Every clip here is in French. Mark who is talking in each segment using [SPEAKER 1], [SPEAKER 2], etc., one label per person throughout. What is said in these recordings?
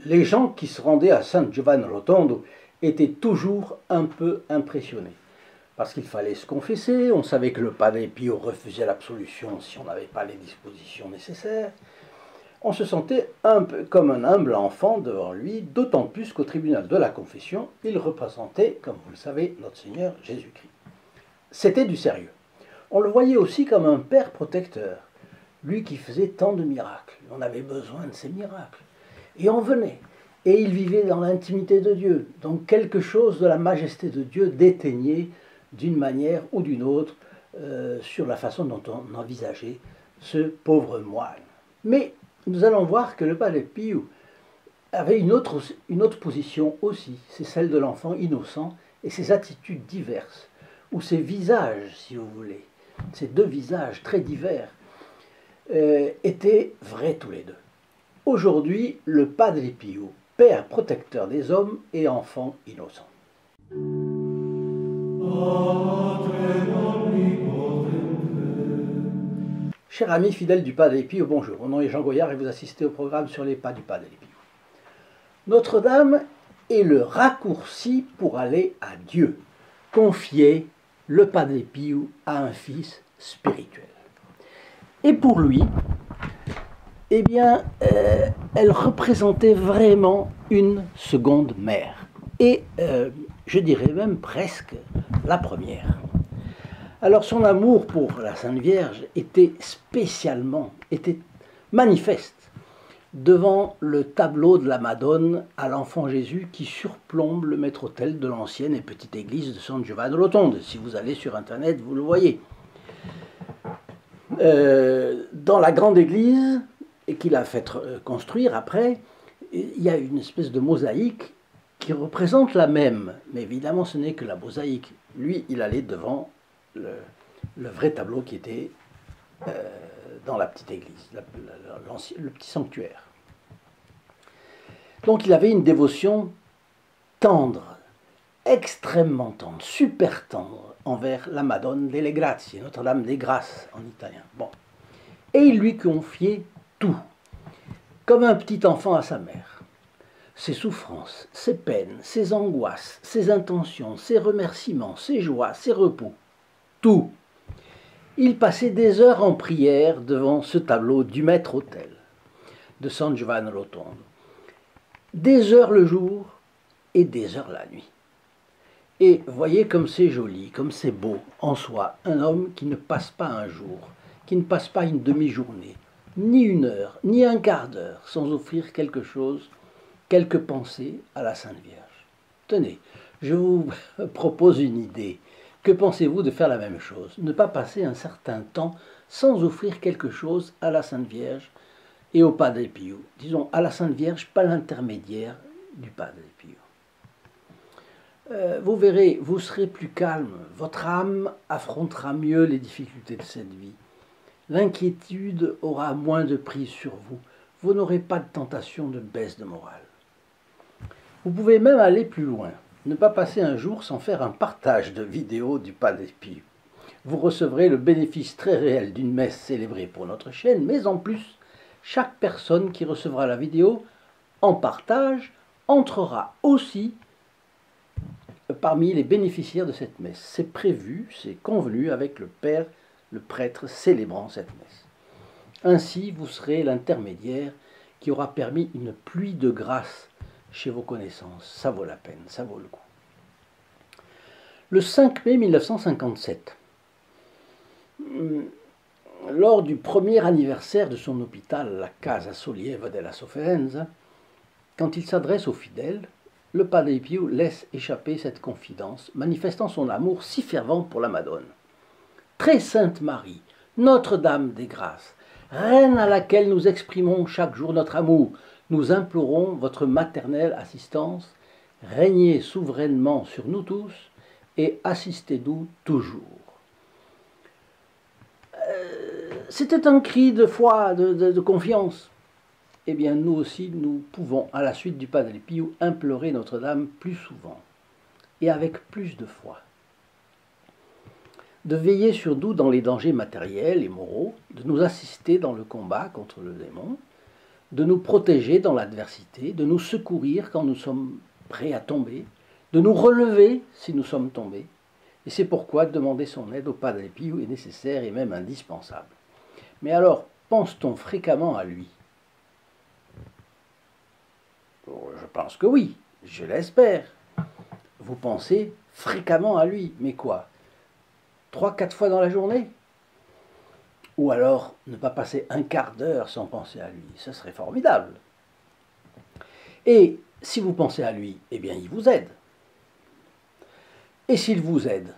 [SPEAKER 1] les gens qui se rendaient à San Giovanni Rotondo étaient toujours un peu impressionnés. Parce qu'il fallait se confesser, on savait que le Padre Pio refusait l'absolution si on n'avait pas les dispositions nécessaires. On se sentait un peu comme un humble enfant devant lui, d'autant plus qu'au tribunal de la confession, il représentait, comme vous le savez, notre Seigneur Jésus-Christ. C'était du sérieux. On le voyait aussi comme un père protecteur, lui qui faisait tant de miracles. On avait besoin de ces miracles. Et on venait. Et il vivait dans l'intimité de Dieu. Donc quelque chose de la majesté de Dieu déteignait d'une manière ou d'une autre sur la façon dont on envisageait ce pauvre moine. Mais nous allons voir que le Padre Pio avait une autre position aussi, c'est celle de l'enfant innocent et ses attitudes diverses, ou ses visages, si vous voulez, ces deux visages très divers, étaient vrais tous les deux. Aujourd'hui, le Padre Pio, père protecteur des hommes et enfant innocent. Chers amis fidèles du Padre Pio, bonjour. Mon nom est Jean Goyard et vous assistez au programme sur les pas du Padre Pio. Notre-Dame est le raccourci pour aller à Dieu. Confier le Padre Pio à un fils spirituel. Et pour lui, eh bien, elle représentait vraiment une seconde mère. Et je dirais même presque la première. Alors son amour pour la Sainte Vierge était manifeste devant le tableau de la Madone à l'enfant Jésus qui surplombe le maître-autel de l'ancienne et petite église de San Giovanni Rotondo. Si vous allez sur internet, vous le voyez. Dans la grande église, et qu'il a fait construire après, il y a une espèce de mosaïque qui représente la même. Mais évidemment, ce n'est que la mosaïque. Lui, il allait devant le vrai tableau qui était dans la petite église, le petit sanctuaire. Donc il avait une dévotion tendre, extrêmement tendre, super tendre, envers la Madone delle Grazie, Notre-Dame des Grâces en italien. Bon. Et il lui confiait tout, comme un petit enfant à sa mère. Ses souffrances, ses peines, ses angoisses, ses intentions, ses remerciements, ses joies, ses repos. Tout. Il passait des heures en prière devant ce tableau du maître-autel de San Giovanni Rotondo. Des heures le jour et des heures la nuit. Et voyez comme c'est joli, comme c'est beau en soi, un homme qui ne passe pas un jour, qui ne passe pas une demi-journée, ni une heure, ni un quart d'heure, sans offrir quelque chose, quelques pensées à la Sainte Vierge. Tenez, je vous propose une idée. Que pensez-vous de faire la même chose? Ne pas passer un certain temps sans offrir quelque chose à la Sainte Vierge et au Padre Pio. Disons, à la Sainte Vierge, pas l'intermédiaire du Padre Pio. Vous verrez, vous serez plus calme, votre âme affrontera mieux les difficultés de cette vie. L'inquiétude aura moins de prise sur vous. Vous n'aurez pas de tentation de baisse de morale. Vous pouvez même aller plus loin. Ne pas passer un jour sans faire un partage de vidéos du Padre Pio. Vous recevrez le bénéfice très réel d'une messe célébrée pour notre chaîne, mais en plus, chaque personne qui recevra la vidéo en partage entrera aussi parmi les bénéficiaires de cette messe. C'est prévu, c'est convenu avec le Père, le prêtre célébrant cette messe. Ainsi, vous serez l'intermédiaire qui aura permis une pluie de grâce chez vos connaissances. Ça vaut la peine, ça vaut le coup. Le 5 mai 1957, lors du premier anniversaire de son hôpital, la Casa Sollievo della Sofferenza, quand il s'adresse aux fidèles, le Padre Pio laisse échapper cette confidence, manifestant son amour si fervent pour la Madone. Très sainte Marie, Notre-Dame des Grâces, Reine à laquelle nous exprimons chaque jour notre amour, nous implorons votre maternelle assistance, régnez souverainement sur nous tous et assistez-nous toujours. C'était un cri de foi, de confiance. Eh bien, nous aussi, nous pouvons, à la suite du Padre Pio, implorer Notre-Dame plus souvent et avec plus de foi. De veiller sur nous dans les dangers matériels et moraux, de nous assister dans le combat contre le démon, de nous protéger dans l'adversité, de nous secourir quand nous sommes prêts à tomber, de nous relever si nous sommes tombés. Et c'est pourquoi demander son aide au Padre Pio est nécessaire et même indispensable. Mais alors, pense-t-on fréquemment à lui? Je pense que oui, je l'espère. Vous pensez fréquemment à lui, mais quoi? 3-4 fois dans la journée? Ou alors ne pas passer un quart d'heure sans penser à lui, ce serait formidable. Et si vous pensez à lui, eh bien il vous aide. Et s'il vous aide,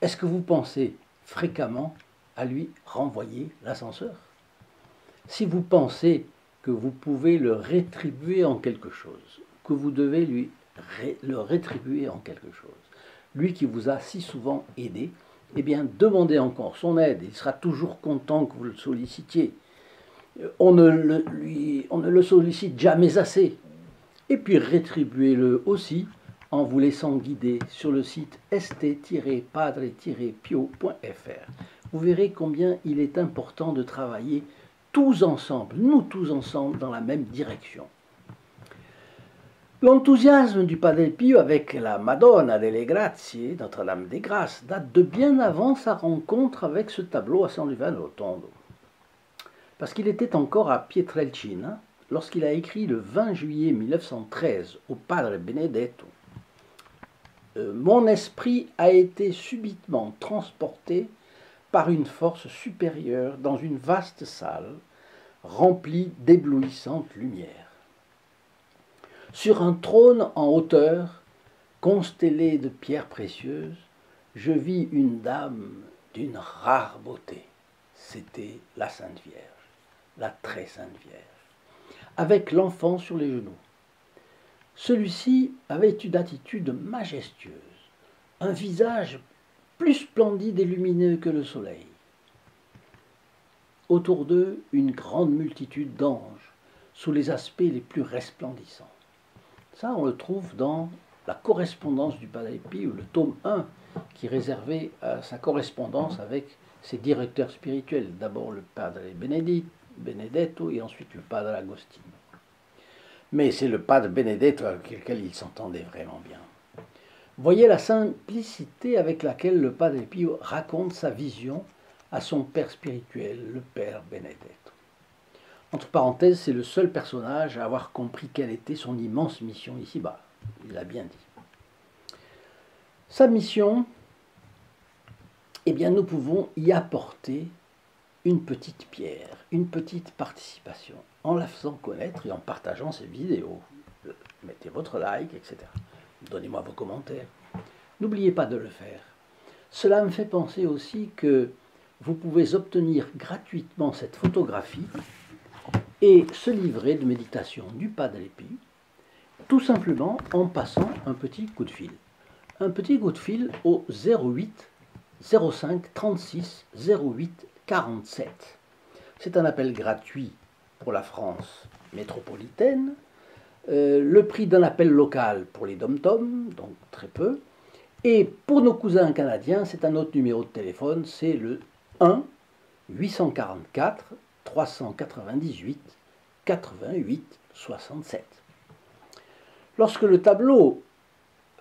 [SPEAKER 1] est-ce que vous pensez fréquemment à lui renvoyer l'ascenseur? Si vous pensez que vous pouvez le rétribuer en quelque chose, que vous devez le rétribuer en quelque chose, lui qui vous a si souvent aidé, eh bien demandez encore son aide, il sera toujours content que vous le sollicitiez. On ne le sollicite jamais assez. Et puis rétribuez-le aussi en vous laissant guider sur le site st-padre-pio.fr. Vous verrez combien il est important de travailler tous ensemble, nous tous ensemble, dans la même direction. L'enthousiasme du Padre Pio avec la Madonna delle Grazie, Notre-Dame des Grâces, date de bien avant sa rencontre avec ce tableau à San Giovanni Rotondo. Parce qu'il était encore à Pietrelcina lorsqu'il a écrit le 20 juillet 1913 au Padre Benedetto. Mon esprit a été subitement transporté par une force supérieure dans une vaste salle remplie d'éblouissantes lumières. Sur un trône en hauteur, constellé de pierres précieuses, je vis une dame d'une rare beauté. C'était la Sainte Vierge, la très Sainte Vierge, avec l'enfant sur les genoux. Celui-ci avait une attitude majestueuse, un visage plus splendide et lumineux que le soleil. Autour d'eux, une grande multitude d'anges, sous les aspects les plus resplendissants. Ça, on le trouve dans la correspondance du Padre Pio, le tome 1, qui est réservé à sa correspondance avec ses directeurs spirituels. D'abord le Padre Benedetto et ensuite le Padre Agostino. Mais c'est le Padre Benedetto avec lequel il s'entendait vraiment bien. Voyez la simplicité avec laquelle le Padre Pio raconte sa vision à son père spirituel, le Père Benedetto. Entre parenthèses, c'est le seul personnage à avoir compris quelle était son immense mission ici-bas. Il l'a bien dit. Sa mission, eh bien, nous pouvons y apporter une petite pierre, une petite participation, en la faisant connaître et en partageant ses vidéos. Mettez votre like, etc. Donnez-moi vos commentaires. N'oubliez pas de le faire. Cela me fait penser aussi que vous pouvez obtenir gratuitement cette photographie et se livrer de méditation du Padre Pio, tout simplement en passant un petit coup de fil. Un petit coup de fil au 08 05 36 08 47. C'est un appel gratuit pour la France métropolitaine. Le prix d'un appel local pour les dom-toms, donc très peu. Et pour nos cousins canadiens, c'est un autre numéro de téléphone, c'est le 1 844 398 88 67. Lorsque le tableau,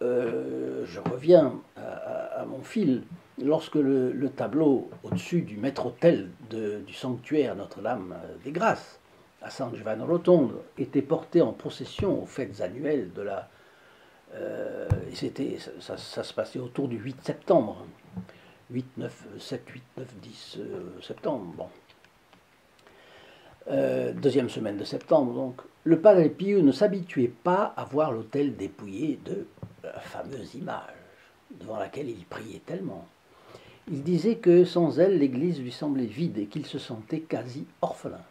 [SPEAKER 1] je reviens à mon fil, lorsque le tableau au-dessus du maître-autel du sanctuaire Notre-Dame des Grâces, à San Giovanni Rotondo, était porté en procession aux fêtes annuelles de la... ça se passait autour du 8 septembre. 7, 8, 9, 10 septembre, bon. Deuxième semaine de septembre, donc. Le Padre Pio ne s'habituait pas à voir l'autel dépouillé de la fameuse image, devant laquelle il priait tellement. Il disait que sans elle, l'église lui semblait vide et qu'il se sentait quasi orphelin.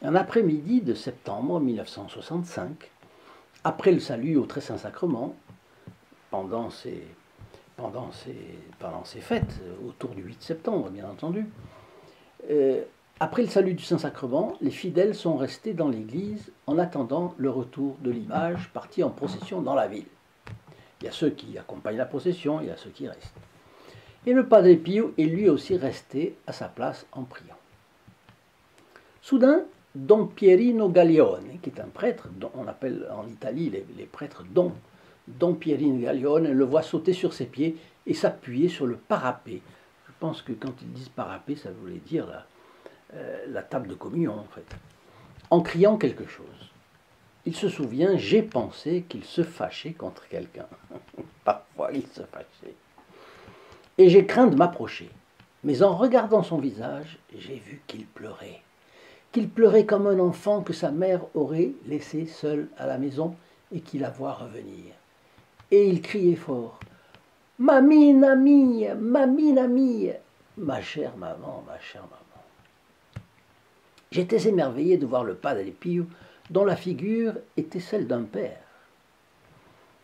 [SPEAKER 1] Un après-midi de septembre 1965, après le salut au Très Saint-Sacrement, pendant ces fêtes, autour du 8 septembre, bien entendu, après le salut du Saint-Sacrement, les fidèles sont restés dans l'église en attendant le retour de l'image partie en procession dans la ville. Il y a ceux qui accompagnent la procession, il y a ceux qui restent. Et le Padre Pio est lui aussi resté à sa place en priant. Soudain, Don Pierino Gaglione, qui est un prêtre, on appelle en Italie les prêtres Don Pierino Gaglione, le voit sauter sur ses pieds et s'appuyer sur le parapet. Je pense que quand ils disent parapet, ça voulait dire la table de communion, en fait, en criant quelque chose. Il se souvient, j'ai pensé qu'il se fâchait contre quelqu'un. Parfois, il se fâchait. Et j'ai craint de m'approcher. Mais en regardant son visage, j'ai vu qu'il pleurait. Qu'il pleurait comme un enfant que sa mère aurait laissé seul à la maison et qui la voit revenir. Et il criait fort. « Mamina mia, mamina mia !»« Ma chère maman, ma chère maman !» J'étais émerveillé de voir le Padre Pio, dont la figure était celle d'un père,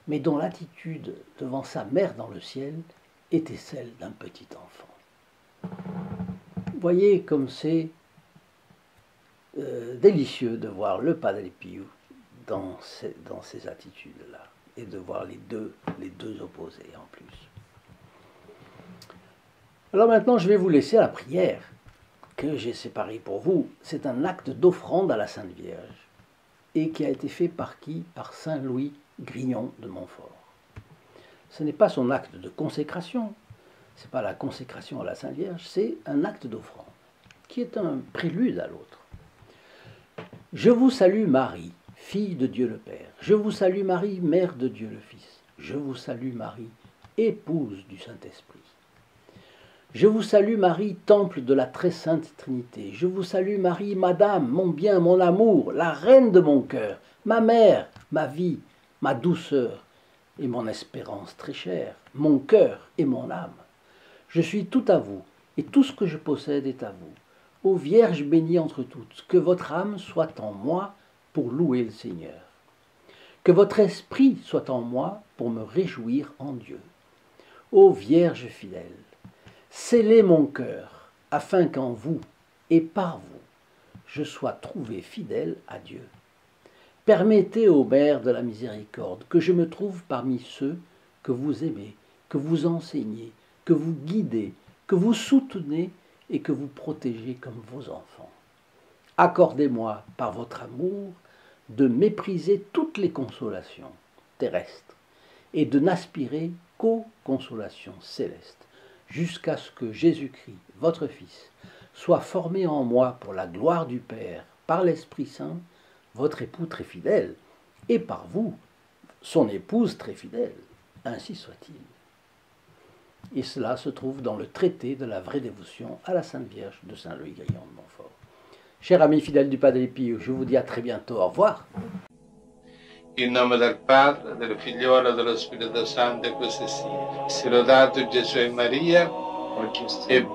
[SPEAKER 1] mais dont l'attitude devant sa mère dans le ciel était celle d'un petit enfant. Voyez comme c'est délicieux de voir le Padre Pio dans ces attitudes-là, et de voir les deux opposés en plus. Alors maintenant, je vais vous laisser à la prière que j'ai séparée pour vous. C'est un acte d'offrande à la Sainte Vierge, et qui a été fait par qui? Par Saint Louis Grignon de Montfort. Ce n'est pas son acte de consécration, ce n'est pas la consécration à la Sainte Vierge, c'est un acte d'offrande, qui est un prélude à l'autre. Je vous salue Marie, fille de Dieu le Père. Je vous salue Marie, mère de Dieu le Fils. Je vous salue Marie, épouse du Saint-Esprit. Je vous salue Marie, temple de la très sainte Trinité. Je vous salue Marie, Madame, mon bien, mon amour, la reine de mon cœur, ma mère, ma vie, ma douceur et mon espérance très chère, mon cœur et mon âme. Je suis tout à vous, et tout ce que je possède est à vous. Ô Vierge bénie entre toutes, que votre âme soit en moi pour louer le Seigneur. Que votre esprit soit en moi pour me réjouir en Dieu. Ô Vierge fidèle, scellez mon cœur, afin qu'en vous et par vous, je sois trouvé fidèle à Dieu. Permettez, ô Mère de la miséricorde, que je me trouve parmi ceux que vous aimez, que vous enseignez, que vous guidez, que vous soutenez et que vous protégez comme vos enfants. Accordez-moi, par votre amour, de mépriser toutes les consolations terrestres et de n'aspirer qu'aux consolations célestes, jusqu'à ce que Jésus-Christ, votre Fils, soit formé en moi pour la gloire du Père, par l'Esprit Saint, votre époux très fidèle, et par vous, son épouse très fidèle. Ainsi soit-il. Et cela se trouve dans le traité de la vraie dévotion à la Sainte Vierge de Saint Louis Grignon de Montfort. Chers amis fidèles du Padre Pio, je vous dis à très bientôt. Au revoir.
[SPEAKER 2] In nome del Padre, del Figliolo e dello Spirito Santo, e così sia. Sia lodato Gesù e Maria, e